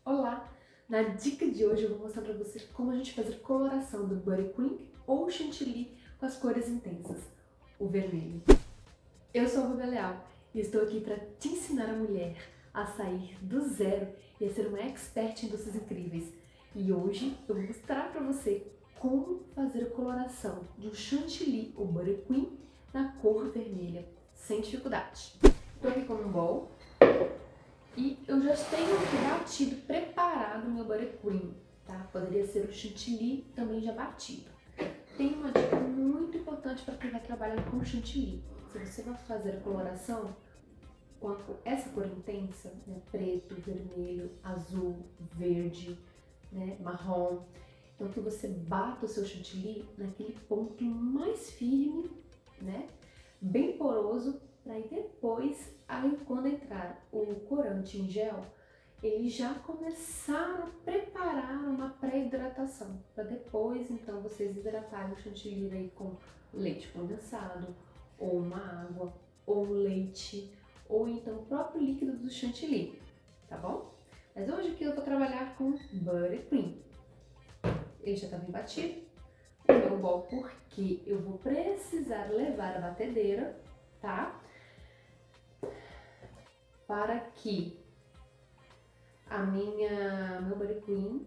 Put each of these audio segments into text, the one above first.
Olá! Na dica de hoje eu vou mostrar para você como a gente fazer coloração do Body Cream ou Chantilly com as cores intensas, o vermelho. Eu sou a Rubia Leal e estou aqui para te ensinar a mulher a sair do zero e a ser uma expert em doces incríveis. E hoje eu vou mostrar para você como fazer a coloração de um Chantilly ou Body Cream na cor vermelha, sem dificuldade. Estou aqui com um bowl. E eu já tenho aqui batido, preparado o meu buttercream, tá? Poderia ser o chantilly também já batido. Tem uma dica muito importante para quem vai trabalhar com chantilly. Se você vai fazer a coloração com essa cor intensa, né? Preto, vermelho, azul, verde, né? Marrom. Então que você bata o seu chantilly naquele ponto mais firme, né? Bem poroso, para aí depois, quando entrar o corante em gel, ele já começar a preparar uma pré-hidratação, para depois então vocês hidratarem o chantilly aí com leite condensado, ou uma água, ou leite, ou então o próprio líquido do chantilly, tá bom? Mas hoje aqui eu vou trabalhar com buttercream. Ele já está bem batido, o meu bowl, porque eu vou precisar levar a batedeira, tá? Para que meu buttercream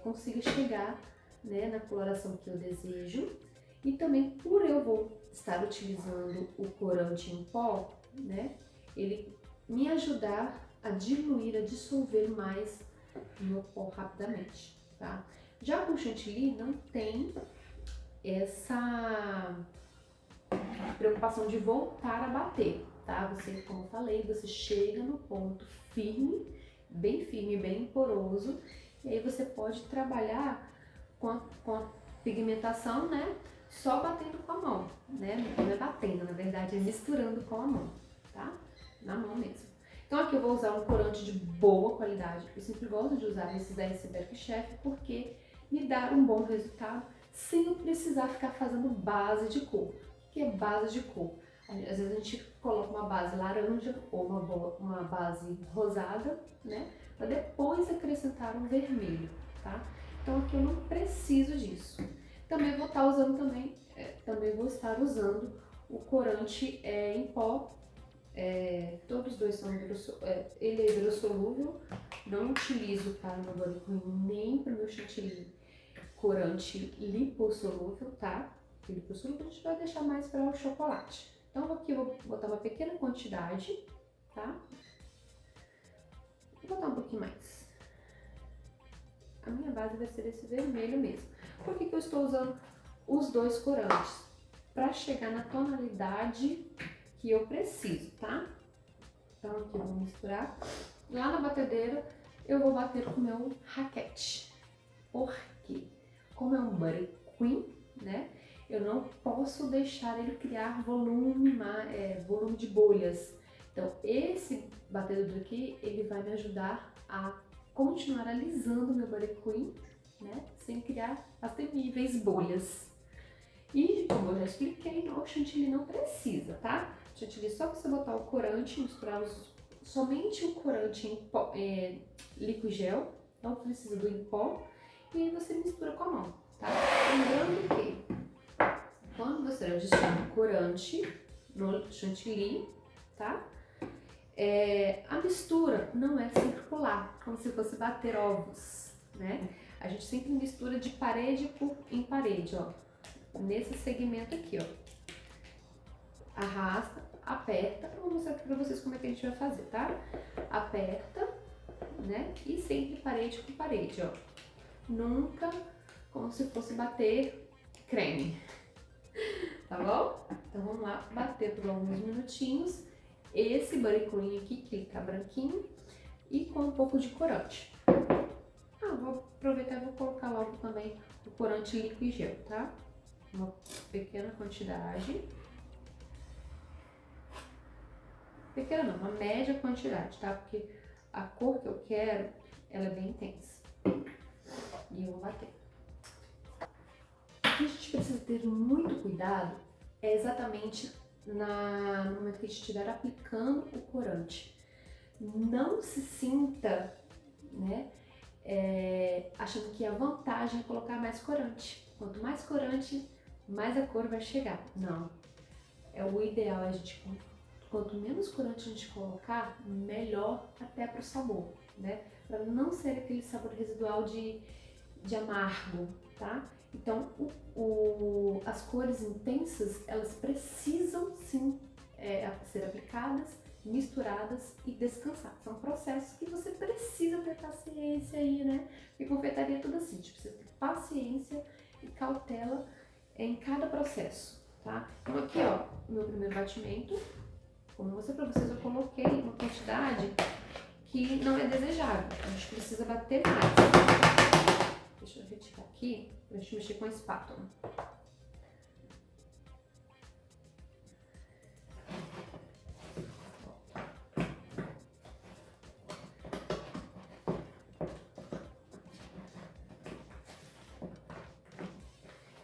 consiga chegar, né, na coloração que eu desejo. E também por eu vou estar utilizando o corante em pó, né, ele me ajudar a diluir, a dissolver mais o meu pó rapidamente, tá? Já com o chantilly não tem essa preocupação de voltar a bater, tá? Você, como eu falei, você chega no ponto firme, bem poroso, e aí você pode trabalhar com a pigmentação, né? Só batendo com a mão, né? Não é batendo, na verdade, é misturando com a mão, tá? Na mão mesmo. Então aqui eu vou usar um corante de boa qualidade. Eu sempre gosto de usar esses da Iceberg Chef porque me dá um bom resultado sem eu precisar ficar fazendo base de cor. O que é base de cor? Às vezes a gente coloca uma base laranja ou uma base rosada, né? Para depois acrescentar um vermelho, tá? Então aqui eu não preciso disso. Também vou estar usando o corante em pó. Todos os dois são ele é hidrossolúvel. Não utilizo para o meu body cream nem para o meu chantilly corante lipossolúvel, tá? O lipossolúvel a gente vai deixar mais para o chocolate. Então aqui eu vou botar uma pequena quantidade, tá? Vou botar um pouquinho mais. A minha base vai ser esse vermelho mesmo. Por que eu estou usando os dois corantes? Para chegar na tonalidade que eu preciso, tá? Então aqui eu vou misturar. Lá na batedeira eu vou bater com o meu raquete. Por quê? Como é um buttercream, né? Eu não posso deixar ele criar volume de bolhas. Então esse batedor aqui, ele vai me ajudar a continuar alisando meu buttercream, né? Sem criar as temíveis bolhas. E como eu já expliquei, o chantilly não precisa, tá? Chantilly só você botar o corante, misturar somente o corante em pó, líquido gel, não precisa do em pó, e aí você mistura com a mão, tá? Lembrando que quando você adiciona o corante no chantilly, tá? A mistura não é circular, como se fosse bater ovos, né? A gente sempre mistura de parede em parede, ó. Nesse segmento aqui, ó. Arrasta, aperta. Eu vou mostrar aqui pra vocês como é que a gente vai fazer, tá? Aperta, né? E sempre parede com parede, ó. Nunca como se fosse bater creme. Tá bom? Então vamos lá, bater por alguns minutinhos. Esse buttercream aqui, que fica branquinho, e com um pouco de corante. Vou aproveitar e vou colocar logo também o corante líquido gel, tá? Uma pequena quantidade. Pequena não, uma média quantidade, tá? Porque a cor que eu quero, ela é bem intensa. E eu vou bater. O que a gente precisa ter muito cuidado é exatamente no momento que a gente estiver aplicando o corante. Não se sinta né? Achando que a vantagem é colocar mais corante. Quanto mais corante, mais a cor vai chegar. Não. O ideal é a gente, quanto menos corante a gente colocar, melhor até para o sabor, né? Para não ser aquele sabor residual de amargo, tá? Então, as cores intensas, elas precisam sim ser aplicadas, misturadas e descansar. São processos que você precisa ter paciência aí, né? E confeitaria é tudo assim, a gente precisa ter paciência e cautela em cada processo, tá? Então aqui, ó, o meu primeiro batimento, como eu mostrei pra vocês, eu coloquei uma quantidade que não é desejável, a gente precisa bater mais. Deixa eu retirar aqui, pra gente mexer com a espátula.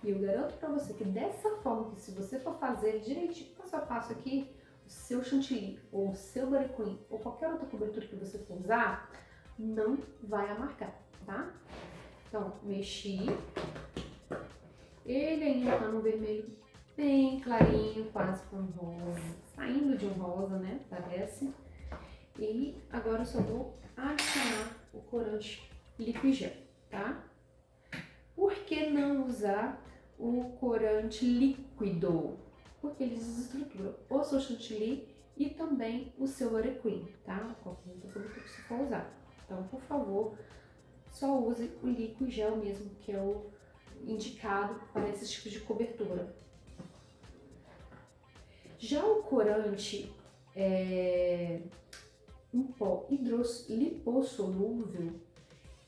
E eu garanto pra você que dessa forma, que se você for fazer direitinho, passo a passo aqui, o seu chantilly, ou o seu Butter Queen, ou qualquer outra cobertura que você for usar, não vai amargar, tá? Então, mexi. Ele ainda tá no vermelho bem clarinho, quase com rosa, saindo de um rosa, né? Parece. E agora eu só vou adicionar o corante líquido gel, tá? Por que não usar o corante líquido? Porque ele desestrutura o seu chantilly e também o seu Butter Queen, tá? Qualquer outra cobertura que você for usar. Então, por favor, só use o líquido gel mesmo, que é o indicado para esses tipos de cobertura. Já o corante em pó lipossolúvel,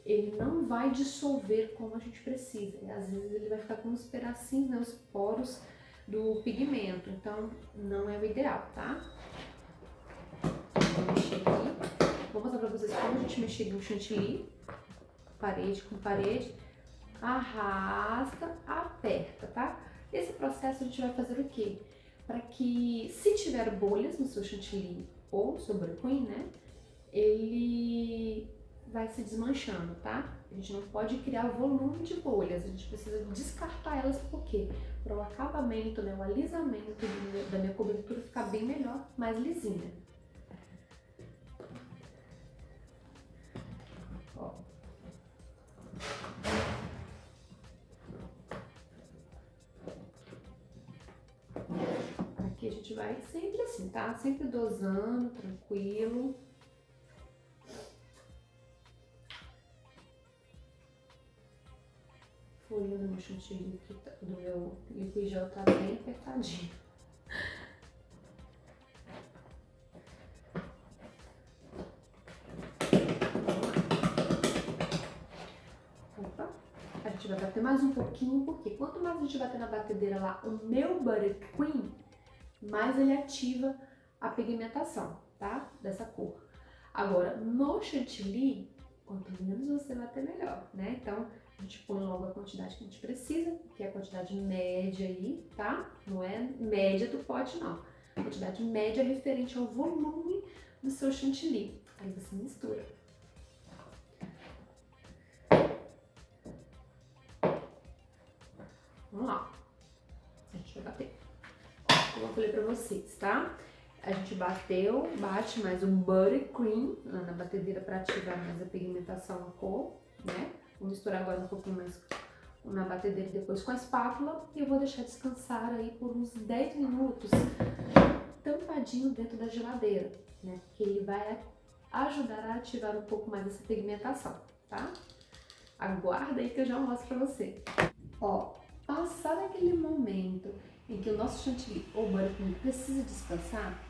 ele não vai dissolver como a gente precisa. Às vezes ele vai ficar com uns pedacinhos, né, os poros do pigmento, então não é o ideal, tá? Vou mexer aqui. Vou mostrar pra vocês como a gente mexer no chantilly, parede com parede. Arrasta, aperta, tá? Esse processo a gente vai fazer o quê? Para que, se tiver bolhas no seu chantilly ou no seu Butter Queen, né, ele vai se desmanchando, tá? A gente não pode criar volume de bolhas, a gente precisa descartar elas, por quê? Para o acabamento, né, o alisamento da minha cobertura ficar bem melhor, mais lisinha. Ó. Aqui a gente vai sempre assim, tá? Sempre dosando, tranquilo. Folha do meu chantilly, do meu líquido gel tá bem apertadinho. Opa, a gente vai bater mais um pouquinho, porque quanto mais a gente bater na batedeira lá, o meu Butter Queen, mais ele ativa a pigmentação, tá? Dessa cor. Agora, no chantilly, quanto menos você bater, melhor, né? Então, a gente põe logo a quantidade que a gente precisa, que é a quantidade média aí, tá? Não é média do pote, não. A quantidade média é referente ao volume do seu chantilly. Aí você mistura. Vamos lá. A gente vai bater. Como eu falei pra vocês, tá? A gente bateu, bate mais um Butter Cream lá na batedeira para ativar mais a pigmentação na cor, né? Vou misturar agora um pouquinho mais na batedeira depois com a espátula e eu vou deixar descansar aí por uns 10 minutos tampadinho dentro da geladeira, né? Porque ele vai ajudar a ativar um pouco mais essa pigmentação, tá? Aguarda aí que eu já mostro pra você. Ó, passado aquele momento em que o nosso chantilly ou Butter Cream precisa descansar,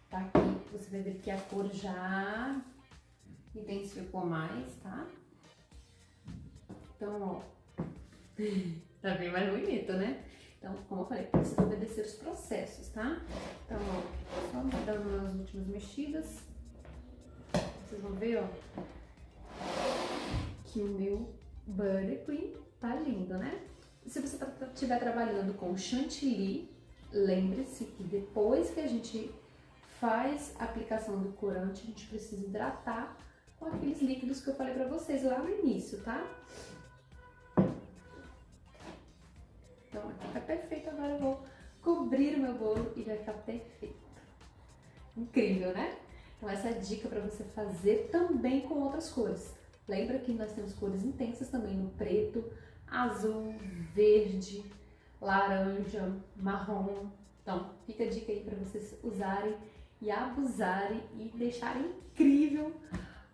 tá aqui, você vai ver que a cor já intensificou mais, tá? Então, ó, tá bem mais bonito, né? Então, como eu falei, precisa obedecer os processos, tá? Então, ó, só dando as últimas mexidas, vocês vão ver, ó, que o meu Butter Cream tá lindo, né? Se você estiver trabalhando com chantilly, lembre-se que depois que a gente faz a aplicação do corante, a gente precisa hidratar com aquele aqueles líquidos que eu falei pra vocês lá no início, tá? Então aqui tá perfeito, agora eu vou cobrir o meu bolo e vai ficar perfeito. Incrível, né? Então essa é a dica para você fazer também com outras cores. Lembra que nós temos cores intensas também no preto, azul, verde, laranja, marrom. Então fica a dica aí para vocês usarem e abusarem e deixarem incrível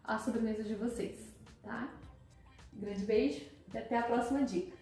a sobremesa de vocês, tá? Um grande beijo e até a próxima dica.